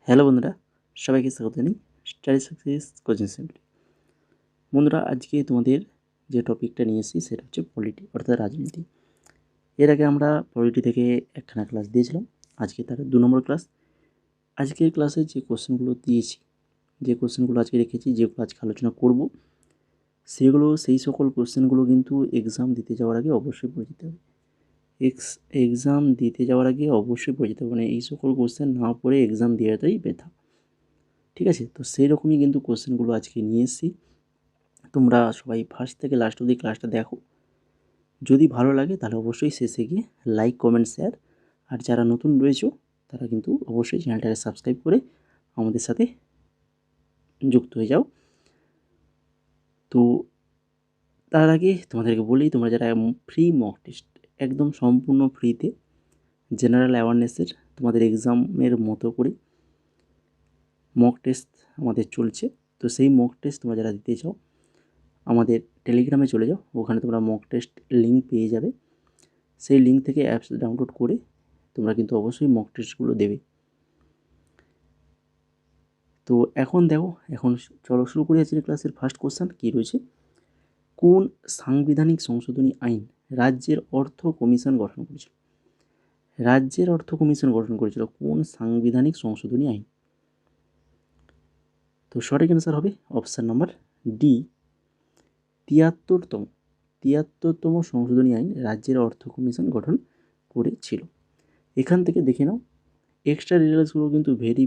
Hello বন্ধুরা, সবাইকে স্বাগত জানাই স্টাডি সাকসেস কোচিং সেন্টারে। বন্ধুরা, আজকে তোমাদের যে টপিকটা নিয়ে এসেছি সেটা হচ্ছে পলিটি অর্থাৎ রাজনীতি। এর আগে আমরা পলিটি থেকে একখানা ক্লাস দিয়েছিলাম, আজকে তার 2 নম্বর ক্লাস। আজকের ক্লাসে যে কোশ্চেনগুলো দিয়েছি, যে কোশ্চেনগুলো আজকে রেখেছি, যেগুলো আজকে আলোচনা করব, সেই সকল কোশ্চেনগুলো কিন্তু এক্সাম দিতে যাওয়ার আগে অবশ্যই পড়ে যেতে হবে। এক্সাম দিতে যাওয়ার আগে অবশ্যই পড়ে যেতে হবে, মানে এই সকল কোশ্চেন না পড়ে এক্সাম দেওয়াটাই বেথা। ঠিক আছে, তো সেই রকমই কিন্তু কোশ্চেনগুলো আজকে নিয়ে এসেছি। তোমরা সবাই ফার্স্ট থেকে লাস্ট অবধি ক্লাসটা দেখো। যদি ভালো লাগে তাহলে অবশ্যই শেষে গিয়ে লাইক, কমেন্ট, শেয়ার। আর যারা নতুন রয়েছো তারা কিন্তু অবশ্যই চ্যানেলটাকে সাবস্ক্রাইব করে আমাদের সাথে যুক্ত হয়ে যাও। তো তার আগে তোমাদেরকে বলি, তোমরা যারা ফ্রি মক টেস্ট, একদম সম্পূর্ণ ফ্রিতে জেনারেল অ্যাওয়ারনেসের তোমাদের এক্সামের মতো করে মক টেস্ট আমাদের চলছে, তো সেই মক টেস্ট তোমরা যারা দিতে চাও আমাদের টেলিগ্রামে চলে যাও, ওখানে তোমরা মক টেস্ট লিঙ্ক পেয়ে যাবে। সেই লিঙ্ক থেকে অ্যাপস ডাউনলোড করে তোমরা কিন্তু অবশ্যই মক টেস্টগুলো দেবে। তো এখন দেখো, এখন চলো শুরু করি আজকের ক্লাসের ফার্স্ট কোশ্চেন কী রয়েছে। কোন সাংবিধানিক সংশোধনী আইন রাজ্যের অর্থ কমিশন গঠন করেছিল? রাজ্যের অর্থ কমিশন গঠন করেছিল কোন সাংবিধানিক সংশোধনী আইন? তো সঠিক অ্যান্সার হবে অপশান নাম্বার ডি, 73তম সংশোধনী আইন রাজ্যের অর্থ কমিশন গঠন করেছিল। এখান থেকে দেখে নাও, এক্সট্রা ডিটেলসগুলো কিন্তু ভেরি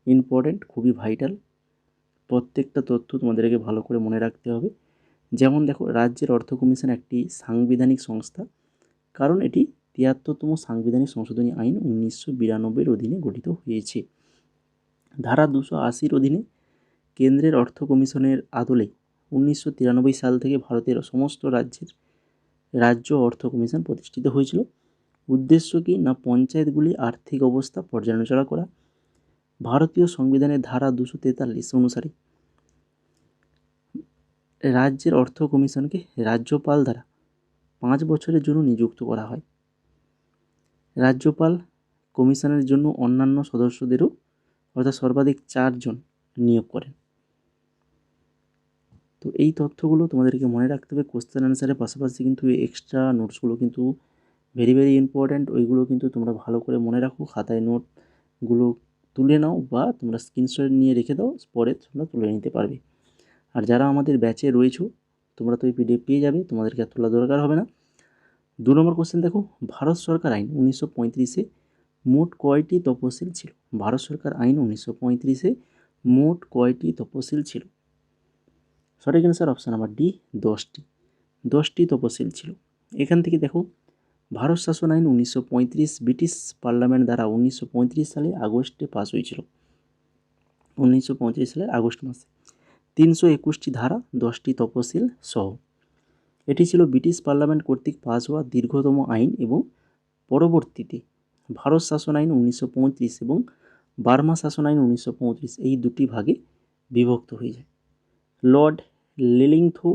ইম্পর্ট্যান্ট, খুবই ভাইটাল। প্রত্যেকটা তথ্য তোমাদেরকে ভালো করে মনে রাখতে হবে। যেমন দেখো, রাজ্যের অর্থ কমিশন একটি সাংবিধানিক সংস্থা, কারণ এটি 73তম সাংবিধানিক সংশোধনী আইন 1992 অধীনে গঠিত হয়েছে। ধারা 280 অধীনে কেন্দ্রের অর্থ কমিশনের আদলে 1993 সাল থেকে ভারতের সমস্ত রাজ্য অর্থ কমিশন প্রতিষ্ঠিত হয়েছিল। উদ্দেশ্য কি না, পঞ্চায়েতগুলি আর্থিক অবস্থা পর্যালোচনা করা। ভারতীয় সংবিধানের ধারা 243 অনুসারে রাজ্যের অর্থ কমিশনকে রাজ্যপাল দ্বারা 5 বছরের জন্য নিযুক্ত করা হয়। রাজ্যপাল কমিশনের জন্য অন্যান্য সদস্যদেরও অর্থাৎ সর্বাধিক 4 জন নিয়োগ করেন। তো এই তথ্যগুলো তোমাদেরকে মনে রাখতে হবে। কোশ্চেন অ্যান্সারের পাশাপাশি কিন্তু এক্সট্রা নোটসগুলো কিন্তু ভেরি ইম্পর্ট্যান্ট, ওইগুলো কিন্তু তোমরা ভালো করে মনে রাখো, খাতায় নোটগুলো তুলে নাও বা তোমরা স্ক্রিনশট নিয়ে রেখে দাও, পরে তোমরা তুলে নিতে পারবে। আর যারা আমাদের ব্যাচে রয়েছো তোমরা তো এই পিডিএফ পেয়ে যাবে, তোমাদেরকে আর তোলা দরকার হবে না। 2 নম্বর কোশ্চেন দেখো, ভারত সরকার আইন 1935-এ মোট কয়টি তপশিল ছিল? ভারত সরকার আইন 1935-এ মোট কয়টি তপশিল ছিল? সঠিক অ্যান্সার অপশান নাম্বার ডি, 10টি তপশিল ছিল। এখান থেকে দেখো, ভারত শাসন আইন 1935 ব্রিটিশ পার্লামেন্ট দ্বারা 1935 সালে আগস্টে পাস হয়েছিল। 1935 সালের আগস্ট মাসে 321টি ধারা, 10টি তপশিল সহ। এটি ছিল ব্রিটিশ পার্লামেন্ট কর্তৃক পাস হওয়া দীর্ঘতম আইন এবং পরবর্তীতে ভারত শাসন আইন 1935 এবং বার্মা শাসন আইন 1935 এই দুটি ভাগে বিভক্ত হয়ে যায়। লর্ড লিলিংথো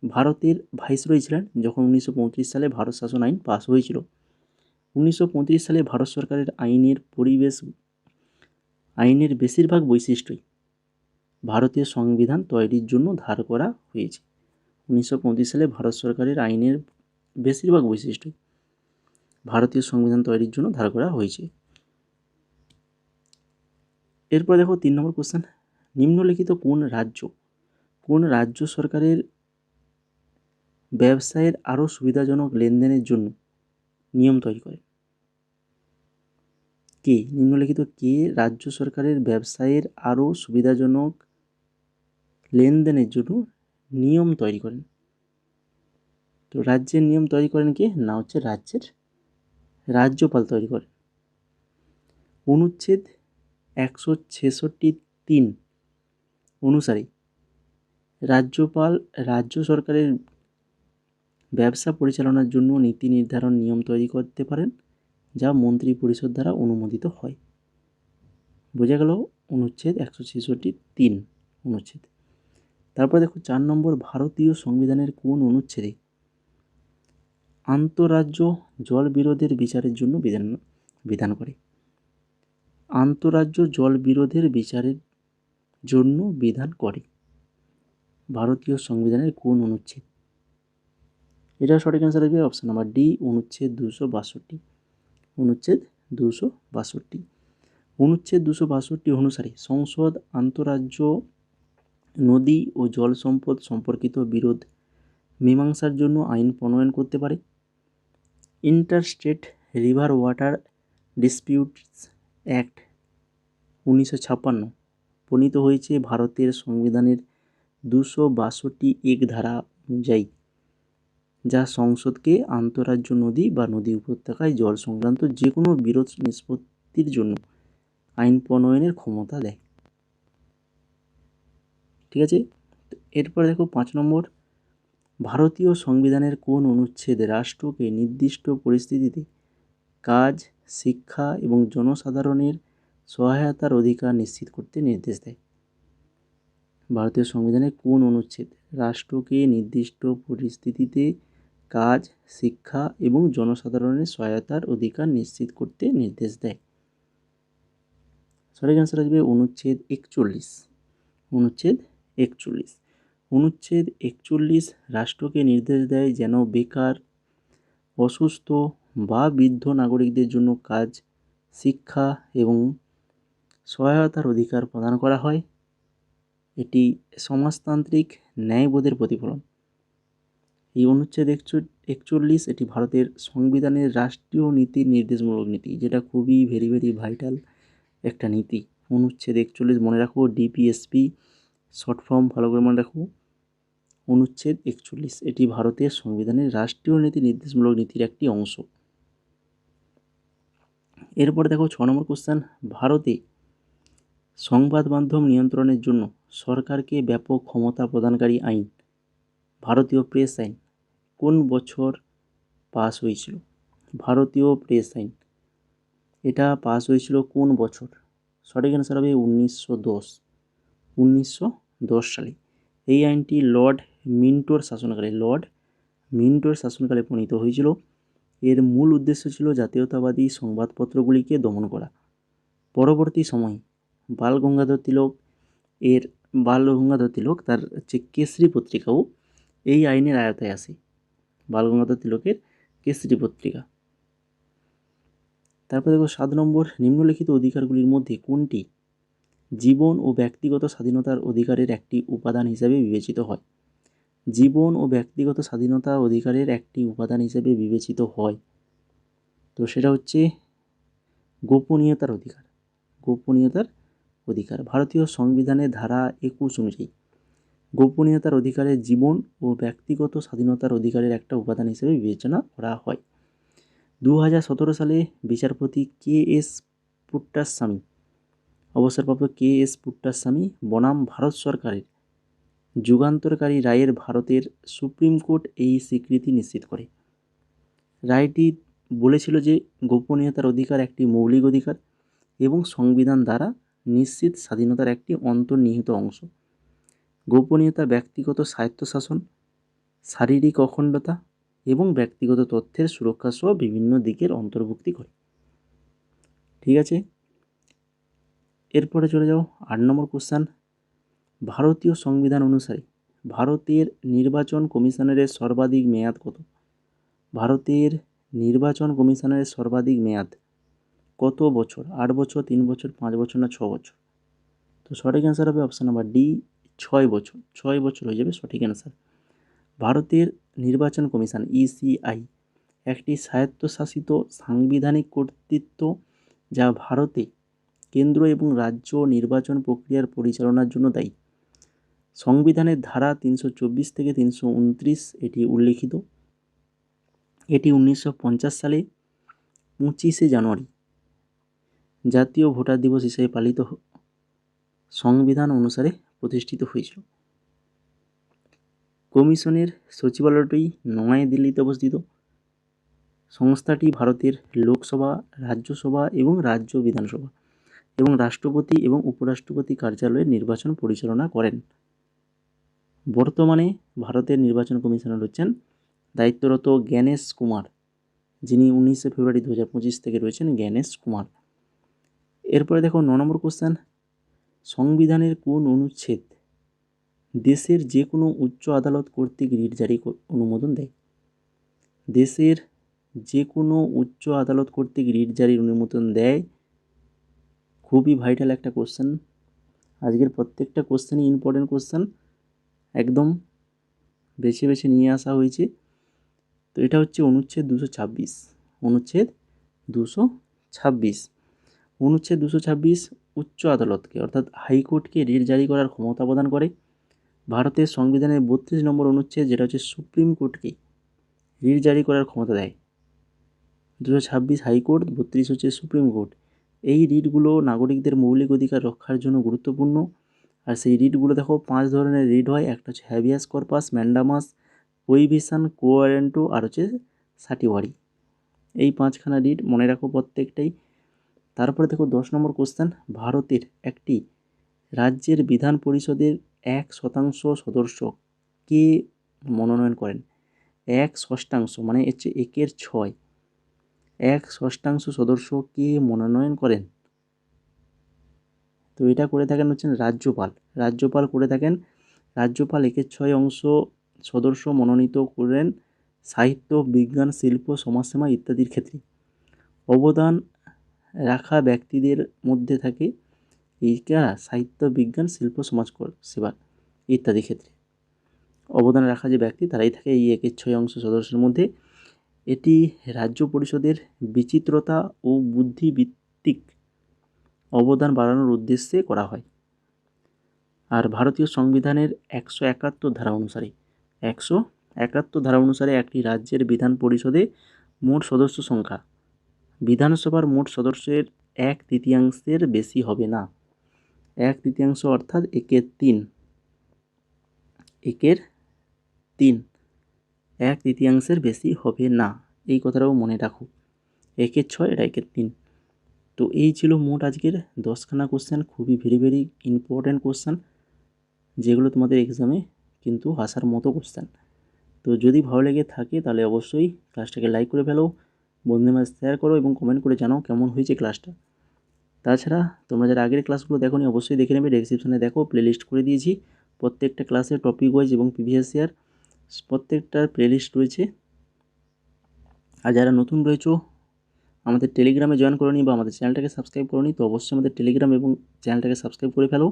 ভারতের ভাইসরয় ছিলেন যখন 1935 সালে ভারত শাসন আইন পাস হয়েছিল। 1935 সালে ভারত সরকারের আইনের বেশিরভাগ বৈশিষ্ট্যই ভারতীয় সংবিধান তৈরির জন্য ধার করা হয়েছে। 1935 সালে ভারত সরকারের আইনের বেশিরভাগ বৈশিষ্ট্যই ভারতীয় সংবিধান তৈরির জন্য ধার করা হয়েছে। এরপর দেখো 3 নম্বর কোশ্চেন, নিম্নলিখিত কোন রাজ্য সরকারের ব্যবসায়ের আরও সুবিধাজনক লেনদেনের জন্য নিয়ম তৈরি করে? নিম্নলিখিত কে রাজ্য সরকারের ব্যবসায়ের আরও সুবিধাজনক লেনদেনের জন্য নিয়ম তৈরি করেন? তো রাজ্যের নিয়ম তৈরি করেন কে না, হচ্ছে রাজ্যপাল তৈরি করেন। অনুচ্ছেদ 166(3) অনুসারে রাজ্যপাল রাজ্য সরকারের ব্যবসা পরিচালনার জন্য নীতি নির্ধারণ নিয়ম তৈরি করতে পারেন, যা মন্ত্রী পরিষদ দ্বারা অনুমোদিত হয়। বোঝা গেল অনুচ্ছেদ 166(3) অনুচ্ছেদ। তারপর দেখো 4 নম্বর, ভারতীয় সংবিধানের কোন অনুচ্ছেদে আন্তঃরাজ্য জল বিরোধের বিচারের জন্য বিধান করে? আন্তঃরাজ্য জল বিরোধের বিচারের জন্য বিধান করে? ভারতীয় সংবিধানের কোন অনুচ্ছেদ? এটা সঠিক অ্যান্সার হবে অপশন নাম্বার ডি, অনুচ্ছেদ 262। অনুচ্ছেদ 262। অনুচ্ছেদ 262 অনুসারে সংসদ আন্তঃরাজ্য নদী ও জল সম্পদ সম্পর্কিত বিরোধ মীমাংসার জন্য আইন প্রণয়ন করতে পারে। Interstate river water disputes act 1956 প্রণীত হয়েছে ভারতের সংবিধানের 262 ধারা অনুযায়ী, যা সংসদকে আন্তঃরাজ্য নদী বা নদী উপত্যকায় জল সংক্রান্ত যে কোনো বিরোধ নিষ্পত্তির জন্য আইন প্রণয়নের ক্ষমতা দেয়। ঠিক আছে, এরপরে দেখো 5 নম্বর, ভারতীয় সংবিধানের কোন অনুচ্ছেদ রাষ্ট্রকে নির্দিষ্ট পরিস্থিতিতে কাজ, শিক্ষা এবং জনসাধারণের সহায়তার অধিকার নিশ্চিত করতে নির্দেশ দেয়? ভারতীয় সংবিধানের কোন অনুচ্ছেদ রাষ্ট্রকে নির্দিষ্ট পরিস্থিতিতে কাজ, শিক্ষা এবং জনসাধারণের সহায়তার অধিকার নিশ্চিত করতে নির্দেশ দেয়? সঠিক অ্যান্সার আসবে অনুচ্ছেদ 41। অনুচ্ছেদ 41। অনুচ্ছেদ 41 রাষ্ট্রকে নির্দেশ দেয় যেন বেকার, অসুস্থ বা বৃদ্ধ নাগরিকদের জন্য কাজ, শিক্ষা এবং সহায়তার অধিকার প্রদান করা হয়। এটি সমাজতান্ত্রিক ন্যায়বোধের প্রতিফলন। এই অনুচ্ছেদ 41 এটি ভারতের সংবিধানের রাষ্ট্রীয় নীতির নির্দেশমূলক নীতি, যেটা খুবই ভেরি ভাইটাল একটা নীতি। অনুচ্ছেদ 41 মনে রাখো, ডিপিএসপি শর্ট ফর্ম ভালো করে মনে রাখো। অনুচ্ছেদ 41 এটি ভারতের সংবিধানের রাষ্ট্রীয় নীতি নির্দেশমূলক নীতির একটি অংশ। এরপরে দেখো 6 নম্বর কোশ্চেন, ভারতে সংবাদ মাধ্যম নিয়ন্ত্রণের জন্য সরকারকে ব্যাপক ক্ষমতা প্রদানকারী আইন ভারতীয় প্রেস আইন কোন বছর পাস হয়েছিল? ভারতীয় প্রেস আইন এটা পাস হয়েছিল কোন বছর? সঠিক অ্যান্সার হবে 1910। 1910 সালে এই আইনটি লর্ড মিন্টোর শাসনকালে প্রণীত হয়েছিল। এর মূল উদ্দেশ্য ছিল জাতীয়তাবাদী সংবাদপত্রগুলিকে দমন করা। পরবর্তী সময়ে বাল গঙ্গাধর তিলক তার কেসরি পত্রিকাও এই আইনের আয়তায় আসে। বাল গঙ্গাধর তিলকের কেসরি পত্রিকা। তারপর দেখো 7 নম্বর, নিম্নলিখিত অধিকারগুলির মধ্যে কোনটি জীবন ও ব্যক্তিগত স্বাধীনতার অধিকারের একটি উপাদান হিসেবে বিবেচিত হয়? জীবন ও ব্যক্তিগত স্বাধীনতা অধিকারের একটি উপাদান হিসেবে বিবেচিত হয়, তো সেটা হচ্ছে গোপনীয়তার অধিকার। গোপনীয়তার অধিকার ভারতীয় সংবিধানের ধারা 21 অনুযায়ী গোপনীয়তার অধিকারে জীবন ও ব্যক্তিগত স্বাধীনতার অধিকারের একটা উপাদান হিসেবে বিবেচনা করা হয়। 2017 সালে বিচারপতি কে.এস. পুট্টাস্বামী, অবসরপ্রাপ্ত কে.এস. পুট্টাস্বামী বনাম ভারত সরকারের যুগান্তরকারী রায়ের ভারতের সুপ্রিম কোর্ট এই স্বীকৃতি নিশ্চিত করে। রায়টি বলেছিল যে গোপনীয়তার অধিকার একটি মৌলিক অধিকার এবং সংবিধান দ্বারা নিশ্চিত স্বাধীনতার একটি অন্তর্নিহিত অংশ। গোপনীয়তা ব্যক্তিগত স্বায়ত্তশাসন, শারীরিক অখণ্ডতা এবং ব্যক্তিগত তথ্যের সুরক্ষা সহ বিভিন্ন দিকের অন্তর্ভুক্তি করে। ঠিক আছে, এরপরে চলে যাও 8 নম্বর কোশ্চেন, ভারতীয় সংবিধান অনুসারে ভারতের নির্বাচন কমিশনারের সর্বাধিক মেয়াদ কত? ভারতের নির্বাচন কমিশনারের সর্বাধিক মেয়াদ কত বছর? 8 বছর, 3 বছর, 5 বছর না 6 বছর? তো সঠিক অ্যান্সার হবে অপশান নাম্বার ডি, 6 বছর। 6 বছর হয়ে যাবে সঠিক অ্যান্সার। ভারতের নির্বাচন কমিশন ইসিআই একটি স্বায়ত্তশাসিত সাংবিধানিক কর্তৃত্ব, যা ভারতে কেন্দ্র এবং রাজ্য নির্বাচন প্রক্রিয়ার পরিচালনার জন্য দায়ী। সংবিধানের ধারা 324 থেকে 329 এটি উল্লিখিত। এটি 1950 সালে 25শে জানুয়ারি জাতীয় ভোটার দিবস হিসেবে পালিত সংবিধান অনুসারে প্রতিষ্ঠিত হয়েছিল। কমিশনের সচিবালয়টি নয়াদিল্লিতে অবস্থিত। সংস্থাটি ভারতের লোকসভা, রাজ্যসভা এবং রাজ্য বিধানসভা এবং রাষ্ট্রপতি এবং উপরাষ্ট্রপতি কার্যালয়ের নির্বাচন পরিচালনা করেন। বর্তমানে ভারতের নির্বাচন কমিশনার হচ্ছেন দায়িত্বরত জ্ঞানেশ কুমার, যিনি 19 ফেব্রুয়ারি 2025 থেকে রয়েছেন জ্ঞানেশ কুমার। এরপরে দেখো 9 নম্বর কোশ্চেন, সংবিধানের কোন অনুচ্ছেদ দেশের যে কোনো উচ্চ আদালত কর্তৃক রিট জারি অনুমোদন দেয়? দেশের যে কোনো উচ্চ আদালত কর্তৃক রিট জারির অনুমোদন দেয়। খুবই ভাইটাল একটা কোশ্চেন, আজকের প্রত্যেকটা কোশ্চেনই ইম্পর্টেন্ট কোশ্চেন, একদম বেছে বেছে নিয়ে আসা হয়েছে। তো এটা হচ্ছে অনুচ্ছেদ 226। অনুচ্ছেদ 226 অনুচ্ছেদ 226 উচ্চ আদালতকে অর্থাৎ হাইকোর্টকে রিট জারি করার ক্ষমতা প্রদান করে। ভারতের সংবিধানের 32 নম্বর অনুচ্ছেদ, যেটা হচ্ছে সুপ্রিম কোর্টকে রিট জারি করার ক্ষমতা দেয়। 226 হাইকোর্ট, 32 হচ্ছে সুপ্রিম কোর্ট। এই রিটগুলো নাগরিকদের মৌলিক অধিকার রক্ষার জন্য গুরুত্বপূর্ণ। আর সেই রিটগুলো দেখো 5 ধরনের রিট হয়। একটা হচ্ছে হ্যাবিয়াস কর্পাস, ম্যান্ডামাস, প্রহিবিশন, কো ওয়ারেন্টো আর হচ্ছে সার্টিওয়ারি। এই 5খানা রিট মনে রাখো প্রত্যেকটাই। তারপরে দেখো 10 নম্বর কোশ্চেন, ভারতের একটি রাজ্যের বিধান পরিষদের 1% সদস্য কে মনোনয়ন করেন? 1/6 মানে হচ্ছে 1/6, 1/6 সদস্য কে মনোনয়ন করেন? তো এটা করে থাকেন হচ্ছেন রাজ্যপাল। রাজ্যপাল করে থাকেন। রাজ্যপাল 1/6 সদস্য মনোনীত করেন সাহিত্য, বিজ্ঞান, শিল্প, সমাজসেবা ইত্যাদির ক্ষেত্রে। অবদান রাখা ব্যক্তিদের মধ্যে থাকে এই কারা? সাহিত্য, বিজ্ঞান, শিল্প, সমাজ সেবা ইত্যাদি ক্ষেত্রে অবদান রাখা যে ব্যক্তি তারাই থাকে এই 1/6 সদস্যের মধ্যে। এটি রাজ্য পরিষদের বিচিত্রতা ও বুদ্ধিবৃত্তিক অবদান বাড়ানোর উদ্দেশ্যে করা হয়। আর ভারতীয় সংবিধানের 171 ধারা অনুসারে 171 ধারা অনুসারে একটি রাজ্যের বিধান পরিষদে মোট সদস্য সংখ্যা বিধানসভার মোট সদস্যের 1/3 বেশি হবে না। 1/3 অর্থাৎ 1/3, 1/3, 1/3 বেশি হবে না। এই কথাটাও মনে রাখো, 1/6 এটা 1/3। তো এই ছিল মোট আজকের 10খানা কোশ্চেন, খুবই ভেরি ভেরি ইম্পর্ট্যান্ট কোশ্চেন, যেগুলো তোমাদের এক্সামে কিন্তু আসার মতো কোশ্চেন। তো যদি ভালো লেগে থাকে তাহলে অবশ্যই ক্লাসটাকে লাইক করে ফেলো, বন্ধুদের মাঝে শেয়ার করো এবং কমেন্ট করে জানাও কেমন হয়েছে ক্লাসটা। তাছাড়া তোমরা যারা আগের ক্লাসগুলো দেখোনি অবশ্যই দেখে নেবে, ডেসক্রিপশনে দেখো প্লেলিস্ট করে দিয়েছি। প্রত্যেকটা ক্লাসে টপিক ওয়াইজ এবং প্রিভিয়াস ইয়ার প্রত্যেকটার প্লেলিস্ট রয়েছে। আর যারা নতুন রয়েছো আমাদের টেলিগ্রামে জয়েন করোনি বা আমাদের চ্যানেলটাকে সাবস্ক্রাইব করোনি, তো অবশ্যই আমাদের টেলিগ্রাম এবং চ্যানেলটাকে সাবস্ক্রাইব করে ফেলো।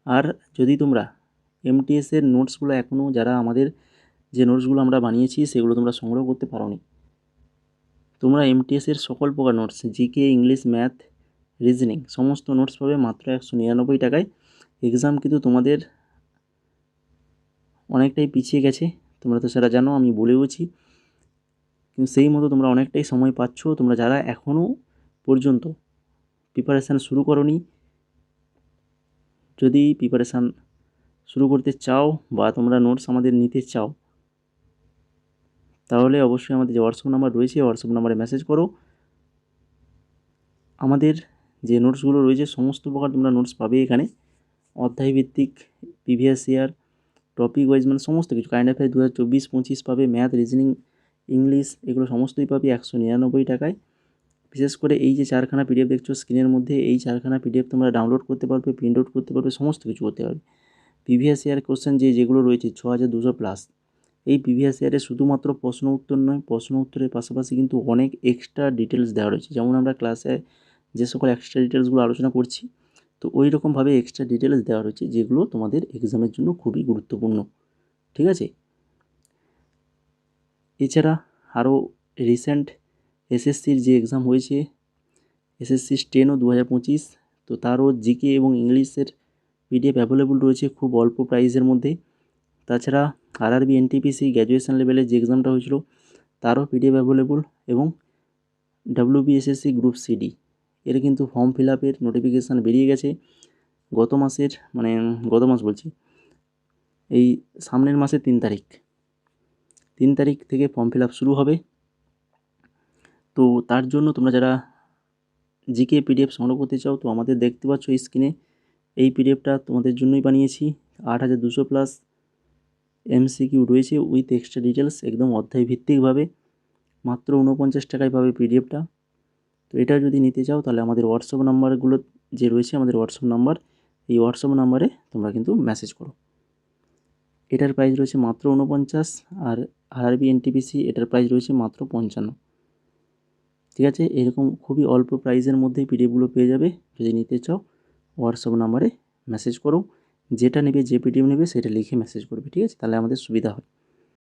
আর যদি তোমরা এমটিএসের নোটসগুলো এখনও যারা আমাদের যে নোটসগুলো আমরা বানিয়েছি সেগুলো তোমরা সংগ্রহ করতে পারোনি, তোমরা এমটিএসের সকল প্রকার notes, GK, English, math, reasoning সমস্ত নোটস পাবে মাত্র 199 টাকায়। এক্সাম কিন্তু তোমাদের অনেকটাই পিছিয়ে গেছে, তোমরা তো সেটা জানো, আমি বলেওছি। কিন্তু সেই মতো তোমরা অনেকটাই সময় পাচ্ছ। তোমরা যারা এখনও পর্যন্ত প্রিপারেশান শুরু করোনি, যদি প্রিপারেশান শুরু করতে চাও বা তোমরা নোটস আমাদের নিতে চাও, তাহলে অবশ্যই আমাদের যে হোয়াটসঅ্যাপ নাম্বার রয়েছে হোয়াটসঅ্যাপ নাম্বারে মেসেজ করো। আমাদের যে নোটসগুলো রয়েছে সমস্ত প্রকার তোমরা নোটস পাবে এখানে, অধ্যায়ভিত্তিক, প্রিভিয়াস ইয়ার, টপিক ওয়াইজ, মানে সমস্ত কিছু। কারেন্ট অ্যাফেয়ার 2024-25 পাবে, ম্যাথ, রিজনিং, ইংলিশ, এগুলো সমস্তই পাবে 199 টাকায়। বিশেষ করে এই যে 4খানা পিডিএফ দেখছো স্ক্রিনের মধ্যে, এই 4খানা পিডিএফ তোমরা ডাউনলোড করতে পারবে, প্রিন্ট আউট করতে পারবে, সমস্ত কিছু করতে পারবে। প্রিভিয়াস ইয়ার কোশ্চেন যেগুলো রয়েছে 6200+, এই প্রিভিয়াস ইয়ারে শুধুমাত্র প্রশ্ন উত্তর নয়, প্রশ্ন উত্তরের পাশাপাশি কিন্তু অনেক এক্সট্রা ডিটেলস দেওয়া রয়েছে। যেমন আমরা ক্লাসে যে সকল এক্সট্রা ডিটেলসগুলো আলোচনা করছি, তো ওই রকমভাবে এক্সট্রা ডিটেলস দেওয়া রয়েছে যেগুলো তোমাদের এক্সামের জন্য খুবই গুরুত্বপূর্ণ। ঠিক আছে? এছাড়া আরও রিসেন্ট এসএসসির যে এক্সাম হয়েছে, এসএসসি স্টেনো 2025, তো তারও জিকে এবং ইংলিশের পিডিএফ অ্যাভেলেবল রয়েছে খুব অল্প প্রাইসের মধ্যে। তাছাড়া আরআরবি এনটিপিসি গ্র্যাজুয়েশন লেভেলের যে এক্সামটা হয়েছিল তারও পিডিএফ অ্যাভেলেবল, এবং ডাব্লিউবিএসএসসি গ্রুপ সিডি এর কিন্তু ফর্ম ফিল আপের নোটিফিকেশান বেরিয়ে গেছে গত মাসের, মানে গত মাস বলছি, এই সামনের মাসের 3 তারিখ থেকে ফর্ম ফিল আপ শুরু হবে। তো তার জন্য তোমরা যারা জিকে পিডিএফ সংগ্রহ করতে চাও, তো আমাদের দেখতে পাচ্ছ স্ক্রিনে এই পিডিএফটা তোমাদের জন্যই বানিয়েছি। 8200+ এমসিকিউ রয়েছে উইথ এক্সট্রা ডিটেলস, একদম অধ্যায় ভিত্তিকভাবে। মাত্র 49 টাকায় পাবে পিডিএফটা। তো এটা যদি নিতে চাও তাহলে আমাদের হোয়াটসঅ্যাপ নাম্বারগুলো যে রয়েছে, আমাদের হোয়াটসঅ্যাপ নাম্বার, এই হোয়াটসঅ্যাপ নাম্বারে তোমরা কিন্তু মেসেজ করো। এটার প্রাইস রয়েছে মাত্র 49, আর আরআরবি এনটিপিসি এটার প্রাইস রয়েছে মাত্র 55। ঠিক আছে, এরকম খুবই অল্প প্রাইসের মধ্যেই পিডিএফগুলো পেয়ে যাবে। যদি নিতে চাও হোয়াটসঅ্যাপ নাম্বারে মেসেজ করো, যেটা নেবে, যে পিডিএফ নেবে সেটা লিখে মেসেজ করবে। ঠিক আছে, তাহলে আমাদের সুবিধা হয়।